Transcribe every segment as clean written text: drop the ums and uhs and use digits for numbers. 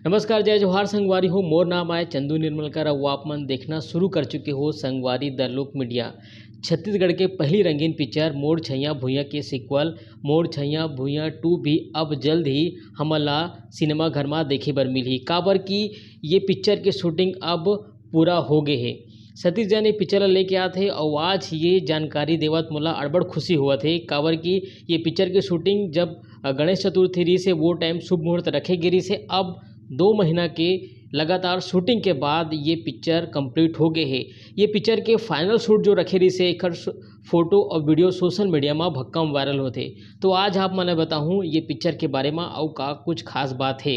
नमस्कार, जय जोहार संगवारी हो। मोर नाम आए चंदू निर्मलकर। अब आप मन देखना शुरू कर चुके हो संगवारी द लोक मीडिया। छत्तीसगढ़ के पहली रंगीन पिक्चर मोर छैया भुइयां के सीक्वल मोर छैया भुइयां 2 भी अब जल्द ही हमला सिनेमा घर में देखे बर मिलही। काबर की ये पिक्चर के शूटिंग अब पूरा हो गए है। सतीश जैन ये पिक्चर ला लेके आते और आज ये जानकारी देवत मोला अड़बड़ खुशी हुआ थे। काबर की ये पिक्चर की शूटिंग जब गणेश चतुर्थी रही से वो टाइम शुभ मुहूर्त रखे गिरी से अब 2 महीना के लगातार शूटिंग के बाद ये पिक्चर कंप्लीट हो गए है। ये पिक्चर के फाइनल शूट जो रखे रही से एक फोटो और वीडियो सोशल मीडिया में भक्कम वायरल होते। तो आज आप मैंने बताऊँ ये पिक्चर के बारे में और का कुछ खास बात है।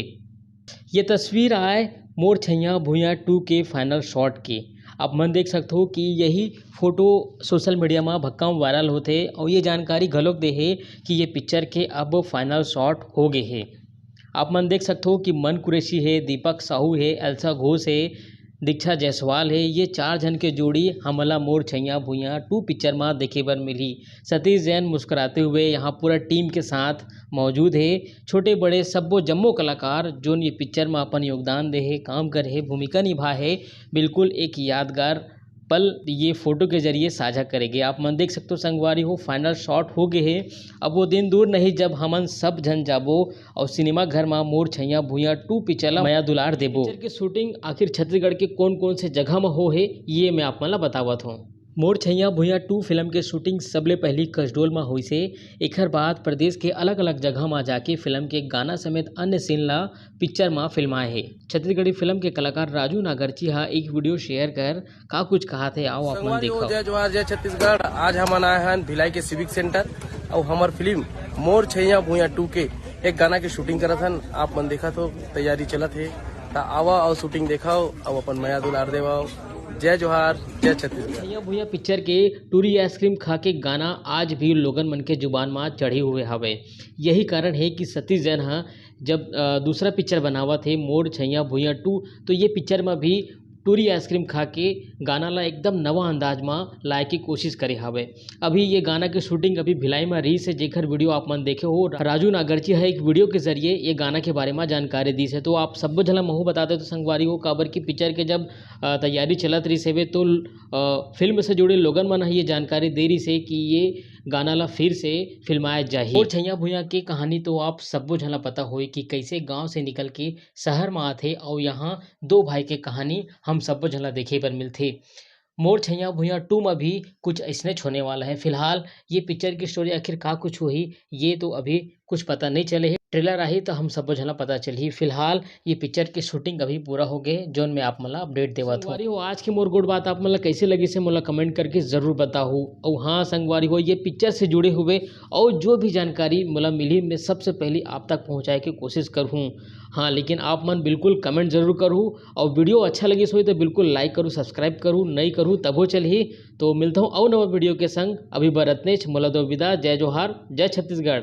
ये तस्वीर आए मोर छैया भुइयां 2 के फाइनल शॉट की। आप मन देख सकते हो कि यही फोटो सोशल मीडिया में भक्कम वायरल होते और ये जानकारी घलोक दे है कि ये पिक्चर के अब फाइनल शॉट हो गए है। आप मन देख सकते हो कि मन कुरैशी है, दीपक साहू है, एल्सा घोष है, दीक्षा जायसवाल है। ये 4 जन के जोड़ी हमला मोर छैया भुइयां 2 पिक्चर में देखे बर मिली। सतीश जैन मुस्कुराते हुए यहाँ पूरा टीम के साथ मौजूद है। छोटे बड़े सब्बो जम्मो कलाकार जो ये पिक्चर में अपन योगदान दे है, काम करे है, भूमिका निभा है। बिल्कुल एक यादगार पल ये फोटो के जरिए साझा करेंगे। आप मन देख सकते हो संगवारी हो फाइनल शॉट हो गए है। अब वो दिन दूर नहीं जब हमन सब जन जाबो और सिनेमा घर में मोर छैया भुइयां 2 पिक्चर ला माया दुलार देबो। पिक्चर के शूटिंग आखिर छत्तीसगढ़ के कौन कौन से जगह में हो है ये मैं आप मन ला बतावत हूँ। मोर छैया भुइयां 2 फिल्म के शूटिंग सबले पहली कसडोल में हुई से एकर बाद प्रदेश के अलग अलग जगह में जाके फिल्म के गाना समेत अन्य सीन ला पिक्चर में फिल्माए है। छत्तीसगढ़ी फिल्म के कलाकार राजू नागरची हा एक वीडियो शेयर कर का कुछ कहा थे आओ आप मन देखो। जय जोहार, जय छत्तीसगढ़। आज हम आए हैं भिलाई के सिविक सेंटर और हमार फिल्म मोर छैया भुइयां 2 के एक गाना के शूटिंग करत हन। आप मन देखा तो तैयारी चलत है ता आवा और शूटिंग देखाओ और अपन माया दुलार देवाओ। जय जोहार, जय छत्तीसगढ़। छैया भुइयां पिक्चर के टूरी आइसक्रीम खा के गाना आज भी लोगन मन के जुबान में चढ़े हुए हवे। यही कारण है कि सतीश जैन हा जब दूसरा पिक्चर बनावा थे मोर छैया भुइयां 2 तो ये पिक्चर में भी टूरी आइसक्रीम खा के गाना ला एकदम नवा अंदाज में लाए की कोशिश करे हवे। अभी ये गाना की शूटिंग अभी भिलाई में रही से जेकर वीडियो आप मन देखे हो। राजू नागरची है एक वीडियो के जरिए ये गाना के बारे में जानकारी दी से। तो आप सब झला महू बताते तो संगवारी हो काबर की पिक्चर के जब तैयारी चलत रही से तो फिल्म से जुड़े लोगन मन ये जानकारी दे रही से कि ये गाना ला फिर से फिल्माया जाए। मोर छैया भुइयां की कहानी तो आप सबो झला पता होई कि कैसे गांव से निकल के शहर में आते और यहाँ 2 भाई के कहानी हम सबो झला देखे पर मिलते। मोर छैया भुइयां 2 में भी कुछ ऐसने होने वाला है। फिलहाल ये पिक्चर की स्टोरी आखिर का कुछ हुई ये तो अभी कुछ पता नहीं चले है। ट्रेलर आई तो हम सब झला पता चली। फिलहाल ये पिक्चर की शूटिंग अभी पूरा हो गए जोन में आप मला अपडेट देवा हो। आज की मोर गुड बात आप मला कैसे लगी से मोला कमेंट करके जरूर बताओ। और हाँ संगवारी हो ये पिक्चर से जुड़े हुए और जो भी जानकारी मोला मिली मैं सबसे पहले आप तक पहुँचाए की कोशिश करूँ। हाँ लेकिन आप मन बिल्कुल कमेंट जरूर करूँ और वीडियो अच्छा लगी सो तो बिल्कुल लाइक करूँ, सब्सक्राइब करूँ, नहीं करूँ तबो चलिए। तो मिलता हूँ और नवा वीडियो के संग। अभी बरतनेच मोला दो विदा। जय जोहार, जय छत्तीसगढ़।